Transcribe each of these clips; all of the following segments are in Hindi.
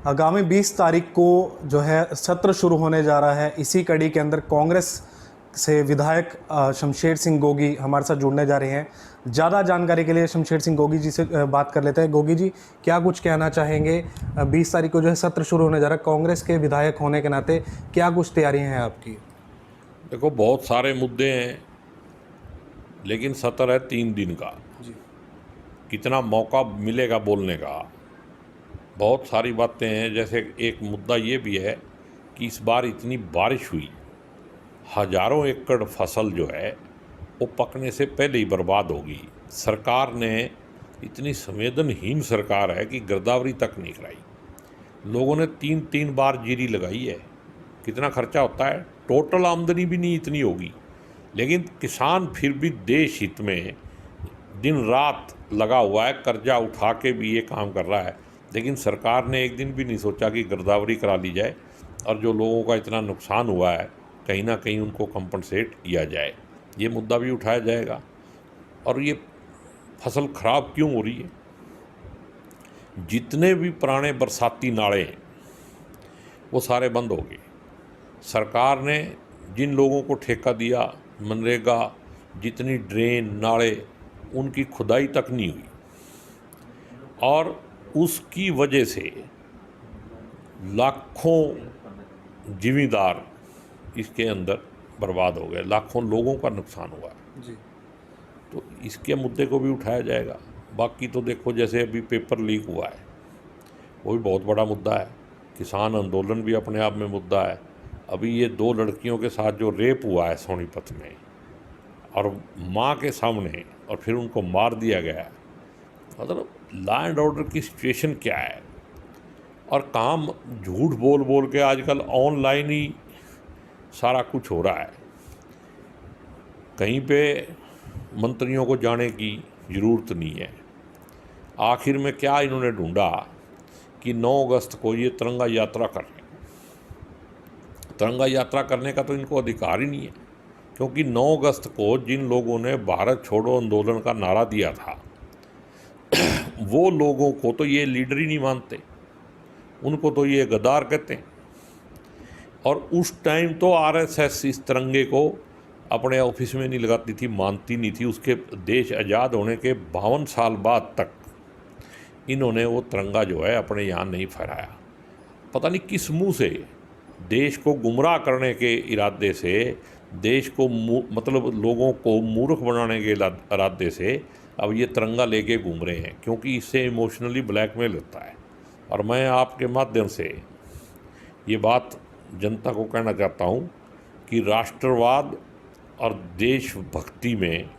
आगामी 20 तारीख को जो है सत्र शुरू होने जा रहा है। इसी कड़ी के अंदर कांग्रेस से विधायक शमशेर सिंह गोगी हमारे साथ जुड़ने जा रहे हैं। ज़्यादा जानकारी के लिए शमशेर सिंह गोगी जी से बात कर लेते हैं। गोगी जी, क्या कुछ कहना चाहेंगे? 20 तारीख को जो है सत्र शुरू होने जा रहा है, कांग्रेस के विधायक होने के नाते क्या कुछ तैयारियां हैं आपकी? देखो, बहुत सारे मुद्दे हैं, लेकिन सत्र है 3 दिन का जी। कितना मौका मिलेगा बोलने का? बहुत सारी बातें हैं। जैसे एक मुद्दा ये भी है कि इस बार इतनी बारिश हुई, हजारों एकड़ फसल जो है वो पकने से पहले ही बर्बाद होगी। सरकार ने इतनी संवेदनहीन सरकार है कि गिरदावरी तक नहीं कराई। लोगों ने 3-3 बार जीरी लगाई है। कितना खर्चा होता है? टोटल आमदनी भी नहीं इतनी होगी, लेकिन किसान फिर भी देश हित में दिन रात लगा हुआ है, कर्जा उठा के भी ये काम कर रहा है। लेकिन सरकार ने एक दिन भी नहीं सोचा कि गिरदावरी करा ली जाए और जो लोगों का इतना नुकसान हुआ है कहीं ना कहीं उनको कंपनसेट किया जाए। ये मुद्दा भी उठाया जाएगा। और ये फसल खराब क्यों हो रही है? जितने भी पुराने बरसाती नाले हैं वो सारे बंद हो गए। सरकार ने जिन लोगों को ठेका दिया, मनरेगा, जितनी ड्रेन नाले, उनकी खुदाई तक नहीं हुई और उसकी वजह से लाखों जिमीदार इसके अंदर बर्बाद हो गए, लाखों लोगों का नुकसान हुआ जी। तो इसके मुद्दे को भी उठाया जाएगा। बाकी तो देखो, जैसे अभी पेपर लीक हुआ है, वो भी बहुत बड़ा मुद्दा है। किसान आंदोलन भी अपने आप में मुद्दा है। अभी ये 2 लड़कियों के साथ जो रेप हुआ है सोनीपत में, और माँ के सामने, और फिर उनको मार दिया गया है। मतलब लॉ एंड ऑर्डर की सिचुएशन क्या है? और काम झूठ बोल बोल के आजकल ऑनलाइन ही सारा कुछ हो रहा है। कहीं पे मंत्रियों को जाने की ज़रूरत नहीं है। आखिर में क्या इन्होंने ढूंढा कि 9 अगस्त को ये तिरंगा यात्रा कर रहे हैं। तिरंगा यात्रा करने का तो इनको अधिकार ही नहीं है, क्योंकि 9 अगस्त को जिन लोगों ने भारत छोड़ो आंदोलन का नारा दिया था वो लोगों को तो ये लीडर ही नहीं मानते, उनको तो ये गद्दार कहते हैं। और उस टाइम तो आरएसएस इस तिरंगे को अपने ऑफिस में नहीं लगाती थी, मानती नहीं थी। उसके देश आज़ाद होने के 52 साल बाद तक इन्होंने वो तिरंगा जो है अपने यहाँ नहीं फहराया। पता नहीं किस मुंह से, देश को गुमराह करने के इरादे से, देश को मतलब लोगों को मूर्ख बनाने के इरादे से अब ये तिरंगा लेके घूम रहे हैं, क्योंकि इससे इमोशनली ब्लैकमेल होता है। और मैं आपके माध्यम से ये बात जनता को कहना चाहता हूँ कि राष्ट्रवाद और देशभक्ति में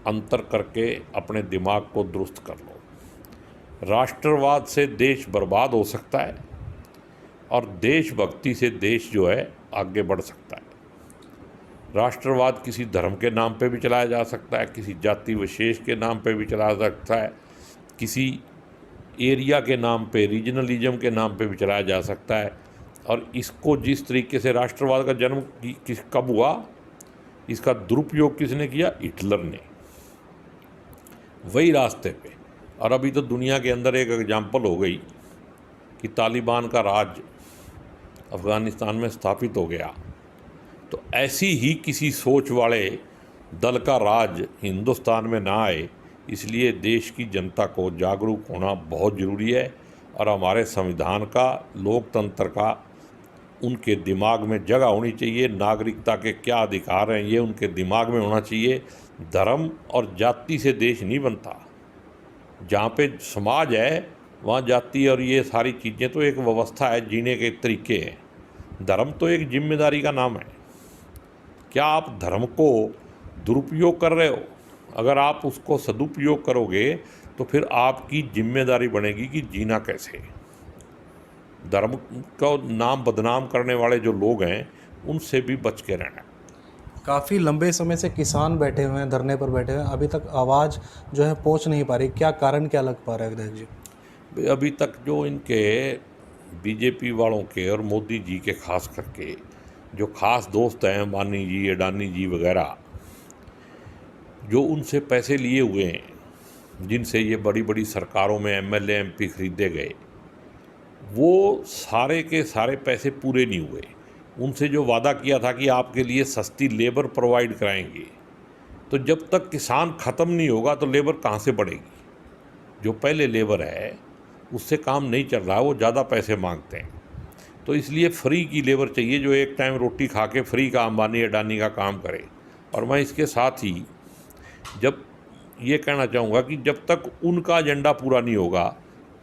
अंतर करके अपने दिमाग को दुरुस्त कर लो। राष्ट्रवाद से देश बर्बाद हो सकता है और देशभक्ति से देश जो है आगे बढ़ सकता है। राष्ट्रवाद किसी धर्म के नाम पे भी चलाया जा सकता है, किसी जाति विशेष के नाम पे भी चलाया जा सकता है, किसी एरिया के नाम पे, रीजनलिज्म के नाम पे भी चलाया जा सकता है। और इसको जिस तरीके से राष्ट्रवाद का जन्म कब हुआ, इसका दुरुपयोग किसने किया? हिटलर ने। वही रास्ते पे। और अभी तो दुनिया के अंदर एक एग्जाम्पल हो गई कि तालिबान का राज अफ़गानिस्तान में स्थापित हो गया। तो ऐसी ही किसी सोच वाले दल का राज हिंदुस्तान में ना आए, इसलिए देश की जनता को जागरूक होना बहुत ज़रूरी है। और हमारे संविधान का, लोकतंत्र का उनके दिमाग में जगह होनी चाहिए। नागरिकता के क्या अधिकार हैं ये उनके दिमाग में होना चाहिए। धर्म और जाति से देश नहीं बनता। जहाँ पे समाज है वहाँ जाति और ये सारी चीज़ें तो एक व्यवस्था है, जीने के तरीके हैं। धर्म तो एक जिम्मेदारी का नाम है। क्या आप धर्म को दुरुपयोग कर रहे हो? अगर आप उसको सदुपयोग करोगे तो फिर आपकी जिम्मेदारी बनेगी कि जीना कैसे। धर्म का नाम बदनाम करने वाले जो लोग हैं उनसे भी बच के रहना। काफ़ी लंबे समय से किसान बैठे हुए हैं, धरने पर बैठे हुए हैं, अभी तक आवाज़ जो है पहुंच नहीं पा रही। क्या कारण क्या लग पा रहा है विधायक जी? अभी तक जो इनके बीजेपी वालों के और मोदी जी के खास करके जो खास दोस्त हैं, अंबानी जी, अडानी जी वगैरह, जो उनसे पैसे लिए हुए हैं, जिनसे ये बड़ी बड़ी सरकारों में एमएलए एमपी खरीदे गए, वो सारे के सारे पैसे पूरे नहीं हुए। उनसे जो वादा किया था कि आपके लिए सस्ती लेबर प्रोवाइड कराएंगे, तो जब तक किसान ख़त्म नहीं होगा तो लेबर कहाँ से बढ़ेगी। जो पहले लेबर है उससे काम नहीं चल रहा, वो ज़्यादा पैसे मांगते हैं। तो इसलिए फ्री की लेबर चाहिए जो एक टाइम रोटी खा के फ्री का अंबानी अडानी का काम करे। और मैं इसके साथ ही जब ये कहना चाहूँगा कि जब तक उनका एजेंडा पूरा नहीं होगा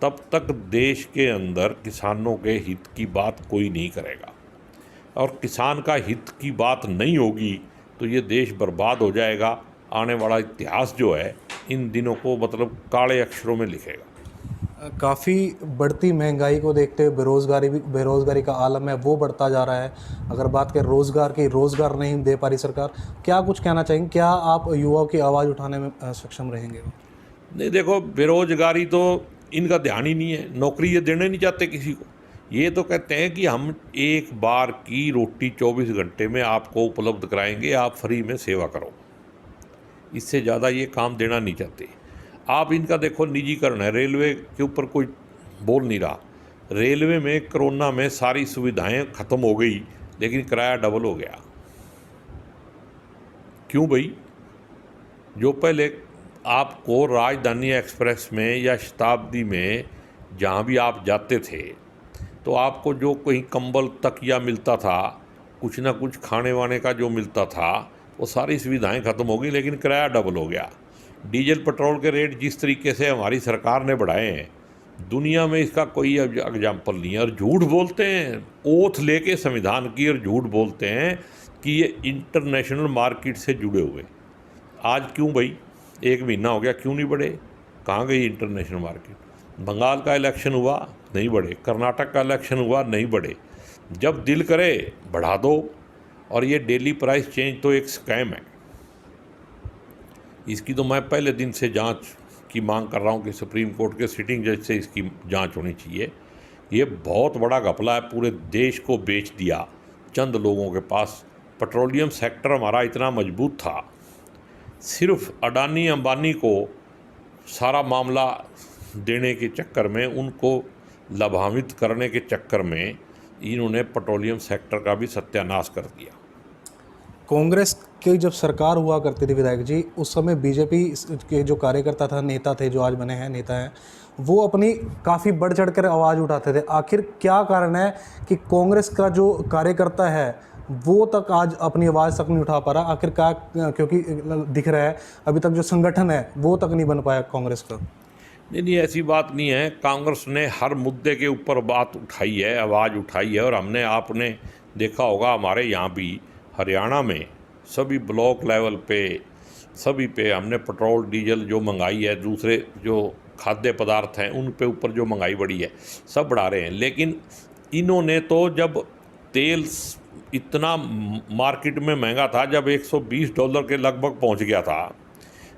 तब तक देश के अंदर किसानों के हित की बात कोई नहीं करेगा। और किसान का हित की बात नहीं होगी तो ये देश बर्बाद हो जाएगा। आने वाला इतिहास जो है इन दिनों को मतलब काले अक्षरों में लिखेगा। काफ़ी बढ़ती महंगाई को देखते हुए बेरोज़गारी का आलम है वो बढ़ता जा रहा है। अगर बात करें रोज़गार की, रोज़गार नहीं दे पा रही सरकार, क्या कुछ कहना चाहेंगे? क्या आप युवाओं की आवाज़ उठाने में सक्षम रहेंगे? नहीं, देखो, बेरोजगारी तो इनका ध्यान ही नहीं है, नौकरी ये देने नहीं चाहते किसी को। ये तो कहते हैं कि हम एक बार की रोटी 24 घंटे में आपको उपलब्ध कराएंगे, आप फ्री में सेवा करो। इससे ज़्यादा ये काम देना नहीं चाहते। आप इनका देखो निजीकरण है, रेलवे के ऊपर कोई बोल नहीं रहा। रेलवे में कोरोना में सारी सुविधाएं ख़त्म हो गई लेकिन किराया डबल हो गया। क्यों भाई? जो पहले आपको राजधानी एक्सप्रेस में या शताब्दी में जहाँ भी आप जाते थे तो आपको जो कहीं कंबल तकिया मिलता था, कुछ ना कुछ खाने वाने का जो मिलता था, वो सारी सुविधाएं ख़त्म हो गई लेकिन किराया डबल हो गया। डीजल पेट्रोल के रेट जिस तरीके से हमारी सरकार ने बढ़ाए हैं, दुनिया में इसका कोई एग्जाम्पल नहीं है। और झूठ बोलते हैं, ओथ लेके संविधान की, और झूठ बोलते हैं कि ये इंटरनेशनल मार्केट से जुड़े हुए। आज क्यों भाई, 1 महीना हो गया, क्यों नहीं बढ़े? कहाँ गई इंटरनेशनल मार्केट? बंगाल का इलेक्शन हुआ, नहीं बढ़े। कर्नाटक का इलेक्शन हुआ, नहीं बढ़े। जब दिल करे बढ़ा दो। और ये डेली प्राइस चेंज तो एक स्कैम है। इसकी तो मैं पहले दिन से जांच की मांग कर रहा हूँ कि सुप्रीम कोर्ट के सिटिंग जज से इसकी जांच होनी चाहिए। ये बहुत बड़ा घपला है, पूरे देश को बेच दिया चंद लोगों के पास। पेट्रोलियम सेक्टर हमारा इतना मजबूत था, सिर्फ अडानी अंबानी को सारा मामला देने के चक्कर में, उनको लाभान्वित करने के चक्कर में इन्होंने पेट्रोलियम सेक्टर का भी सत्यानाश कर दिया। कांग्रेस की जब सरकार हुआ करती थी विधायक जी, उस समय बीजेपी के जो कार्यकर्ता था, नेता थे, जो आज बने हैं नेता हैं, वो अपनी काफ़ी बढ़ चढ़ कर आवाज़ उठाते थे। आखिर क्या कारण है कि कांग्रेस का जो कार्यकर्ता है वो तक आज अपनी आवाज़ तक नहीं उठा पा रहा? आखिर क्या, क्योंकि दिख रहा है अभी तक जो संगठन है वो तक नहीं बन पाया कांग्रेस का। नहीं, ऐसी बात नहीं है। कांग्रेस ने हर मुद्दे के ऊपर बात उठाई है, आवाज़ उठाई है। और आपने देखा होगा हमारे यहाँ भी हरियाणा में सभी ब्लॉक लेवल पे, सभी पे हमने पेट्रोल डीजल जो महंगाई है, दूसरे जो खाद्य पदार्थ हैं उन पे ऊपर जो महंगाई बढ़ी है, सब बढ़ा रहे हैं। लेकिन इन्होंने तो जब तेल इतना मार्केट में महंगा था, जब $120 के लगभग पहुंच गया था,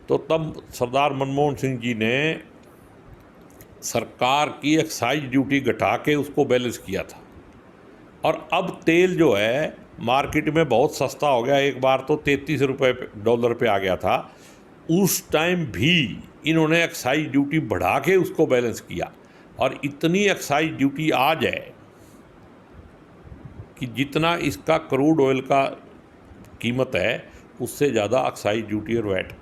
तो तब सरदार मनमोहन सिंह जी ने सरकार की एक्साइज ड्यूटी घटा के उसको बैलेंस किया था। और अब तेल जो है मार्केट में बहुत सस्ता हो गया, एक बार तो $33 पे आ गया था। उस टाइम भी इन्होंने एक्साइज ड्यूटी बढ़ा के उसको बैलेंस किया। और इतनी एक्साइज ड्यूटी आज है कि जितना इसका क्रूड ऑयल का कीमत है उससे ज़्यादा एक्साइज ड्यूटी और वैट है।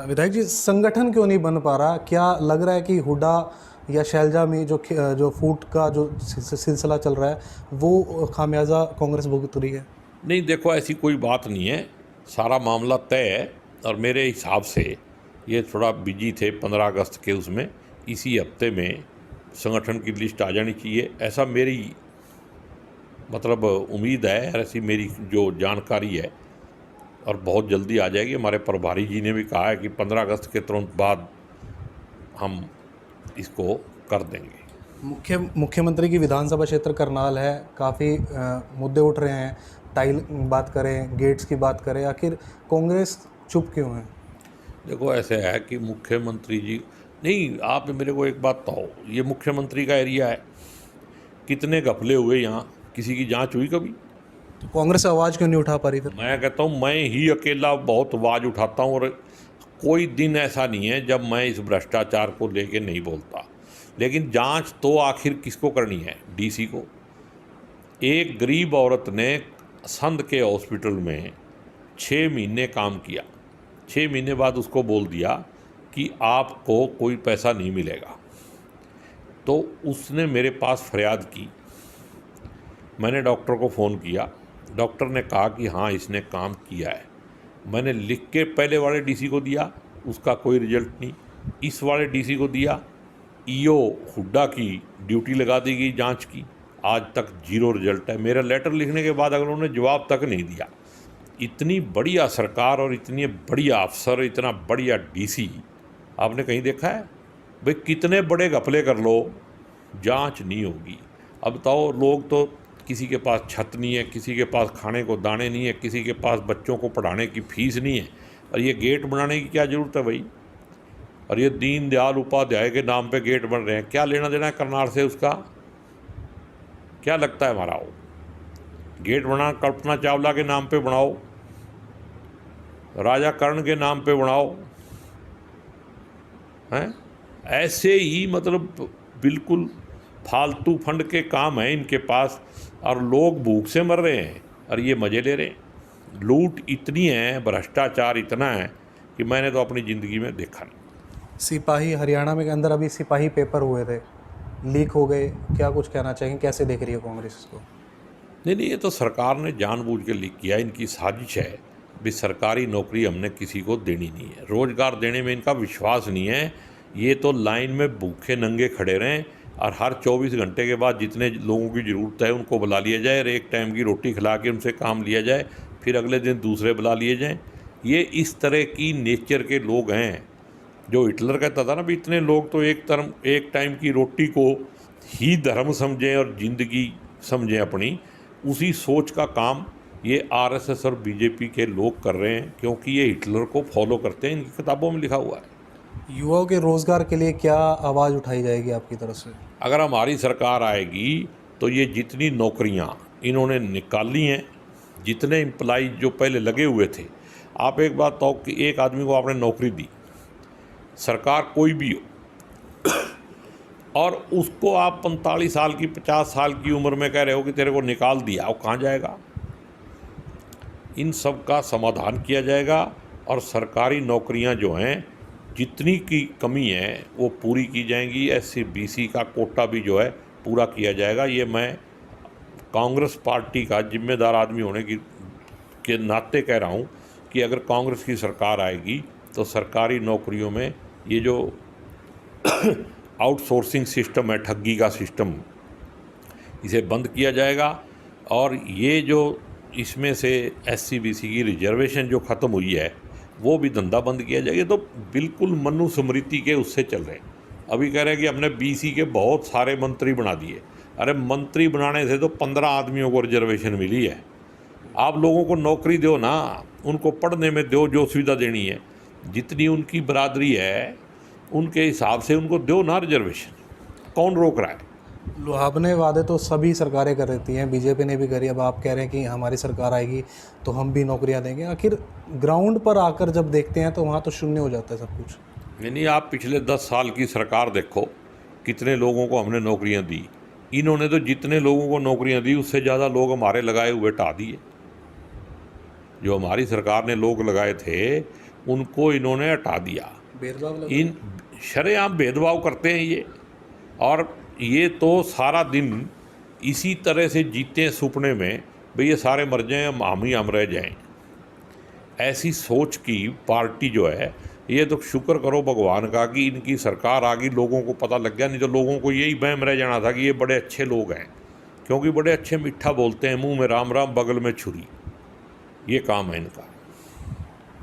विधायक जी, संगठन क्यों नहीं बन पा रहा? क्या लग रहा है कि हुड्डा या शैलजा में जो फूट का जो सिलसिला चल रहा है वो खामियाजा कांग्रेस भुगत रही है? नहीं, देखो, ऐसी कोई बात नहीं है, सारा मामला तय है। और मेरे हिसाब से ये थोड़ा बिजी थे 15 अगस्त के, उसमें इसी हफ्ते में संगठन की लिस्ट आ जानी चाहिए, ऐसा मेरी मतलब उम्मीद है, ऐसी मेरी जो जानकारी है। और बहुत जल्दी आ जाएगी। हमारे प्रभारी जी ने भी कहा है कि 15 अगस्त के तुरंत बाद हम इसको कर देंगे। मुख्यमंत्री की विधानसभा क्षेत्र करनाल है, काफ़ी मुद्दे उठ रहे हैं। टाइल बात करें, गेट्स की बात करें, आखिर कांग्रेस चुप क्यों है? देखो, ऐसे है कि मुख्यमंत्री जी नहीं, आप मेरे को एक बात बताओ, ये मुख्यमंत्री का एरिया है, कितने घपले हुए यहाँ, किसी की जांच हुई कभी? तो कांग्रेस आवाज़ क्यों नहीं उठा पा रही फिर? मैं कहता हूँ मैं ही अकेला बहुत आवाज़ उठाता हूँ। और कोई दिन ऐसा नहीं है जब मैं इस भ्रष्टाचार को लेके नहीं बोलता। लेकिन जांच तो आखिर किसको करनी है? डीसी को। एक गरीब औरत ने संध के हॉस्पिटल में 6 महीने काम किया, 6 महीने बाद उसको बोल दिया कि आपको कोई पैसा नहीं मिलेगा। तो उसने मेरे पास फरियाद की, मैंने डॉक्टर को फ़ोन किया, डॉक्टर ने कहा कि हाँ इसने काम किया है। मैंने लिख के पहले वाले डीसी को दिया, उसका कोई रिजल्ट नहीं। इस वाले डीसी को दिया, ईओ हुड्डा की ड्यूटी लगा दी गई जांच की, आज तक 0 रिजल्ट है। मेरा लेटर लिखने के बाद अगर उन्होंने जवाब तक नहीं दिया। इतनी बढ़िया सरकार और इतनी बढ़िया अफसर, इतना बढ़िया डीसी आपने कहीं देखा है? भाई कितने बड़े घपले कर लो, जांच नहीं होगी। अब बताओ, लोग तो किसी के पास छत नहीं है, किसी के पास खाने को दाने नहीं है, किसी के पास बच्चों को पढ़ाने की फीस नहीं है, और ये गेट बनाने की क्या ज़रूरत है भाई? और ये दीनदयाल उपाध्याय के नाम पे गेट बन रहे हैं, क्या लेना देना है करनाल से? उसका क्या लगता है हमारा? वो गेट बना कल्पना चावला के नाम पे बनाओ, राजा कर्ण के नाम पे बनाओ, हैं? ऐसे ही मतलब बिल्कुल फालतू फंड के काम है इनके पास, और लोग भूख से मर रहे हैं और ये मज़े ले रहे हैं। लूट इतनी है, भ्रष्टाचार इतना है कि मैंने तो अपनी ज़िंदगी में देखा नहीं। सिपाही हरियाणा में के अंदर अभी सिपाही पेपर हुए थे, लीक हो गए, क्या कुछ कहना चाहेंगे, कैसे देख रही है कांग्रेस इसको? नहीं, ये तो सरकार ने जानबूझ के लीक किया, इनकी साजिश है। भी सरकारी नौकरी हमने किसी को देनी नहीं है, रोज़गार देने में इनका विश्वास नहीं है। ये तो लाइन में भूखे नंगे खड़े रहें और हर 24 घंटे के बाद जितने लोगों की ज़रूरत है उनको बुला लिया जाए और एक टाइम की रोटी खिला के उनसे काम लिया जाए, फिर अगले दिन दूसरे बुला लिए जाएं। ये इस तरह की नेचर के लोग हैं। जो हिटलर कहता था ना, भी इतने लोग तो एक टाइम की रोटी को ही धर्म समझें और ज़िंदगी समझें अपनी, उसी सोच का काम ये आरएसएस और बीजेपी के लोग कर रहे हैं, क्योंकि ये हिटलर को फॉलो करते हैं। इनकी किताबों में लिखा हुआ है। युवाओं के रोज़गार के लिए क्या आवाज़ उठाई जाएगी आपकी तरफ से? अगर हमारी सरकार आएगी तो ये जितनी नौकरियां इन्होंने निकाली हैं, जितने एम्प्लॉय जो पहले लगे हुए थे, आप एक बात तो कि एक आदमी को आपने नौकरी दी, सरकार कोई भी हो, और उसको आप 45 साल की 50 साल की उम्र में कह रहे हो कि तेरे को निकाल दिया, वो कहाँ जाएगा? इन सब का समाधान किया जाएगा और सरकारी नौकरियां जो हैं जितनी की कमी है वो पूरी की जाएंगी। SC BC का कोटा भी जो है पूरा किया जाएगा। ये मैं कांग्रेस पार्टी का जिम्मेदार आदमी होने के नाते कह रहा हूँ कि अगर कांग्रेस की सरकार आएगी तो सरकारी नौकरियों में ये जो आउटसोर्सिंग सिस्टम है, ठगी का सिस्टम, इसे बंद किया जाएगा। और ये जो इसमें से SC BC की रिजर्वेशन जो ख़त्म हुई है वो भी धंधा बंद किया जाएगा। तो बिल्कुल मनुस्मृति के उससे चल रहे हैं। अभी कह रहे हैं कि हमने BC के बहुत सारे मंत्री बना दिए। अरे मंत्री बनाने से तो 15 आदमियों को रिजर्वेशन मिली है। आप लोगों को नौकरी दो ना, उनको पढ़ने में दो, जो सुविधा देनी है, जितनी उनकी बरादरी है उनके हिसाब से उनको दो ना रिजर्वेशन। कौन रोक रहा है? लुभावने वादे तो सभी सरकारें कर देती हैं, बीजेपी ने भी करी। अब आप कह रहे हैं कि हमारी सरकार आएगी तो हम भी नौकरियां देंगे। आखिर ग्राउंड पर आकर जब देखते हैं तो वहाँ तो शून्य हो जाता है सब कुछ। नहीं, आप पिछले 10 साल की सरकार देखो, कितने लोगों को हमने नौकरियां दी। इन्होंने तो जितने लोगों को नौकरियां दी उससे ज़्यादा लोग हमारे लगाए हुए हटा दिए। जो हमारी सरकार ने लोग लगाए थे उनको इन्होंने हटा दिया। इन शरेआम भेदभाव करते हैं ये। और ये तो सारा दिन इसी तरह से जीते हैं सुपने में, भाई ये सारे मर जाएं, हम रह जाएं। ऐसी सोच की पार्टी जो है, ये तो शुक्र करो भगवान का कि इनकी सरकार आ गई, लोगों को पता लग गया। नहीं तो लोगों को यही बहम रह जाना था कि ये बड़े अच्छे लोग हैं, क्योंकि बड़े अच्छे मीठा बोलते हैं, मुंह में राम राम बगल में छुरी, ये काम है इनका।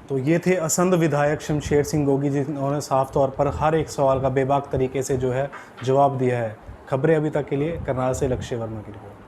तो ये थे असंध विधायक शमशेर सिंह गोगी, जिन्होंने साफ तौर पर हर एक सवाल का बेबाक तरीके से जो है जवाब दिया है। खबरें अभी तक के लिए करनाल से लक्ष्य वर्मा की रिपोर्ट।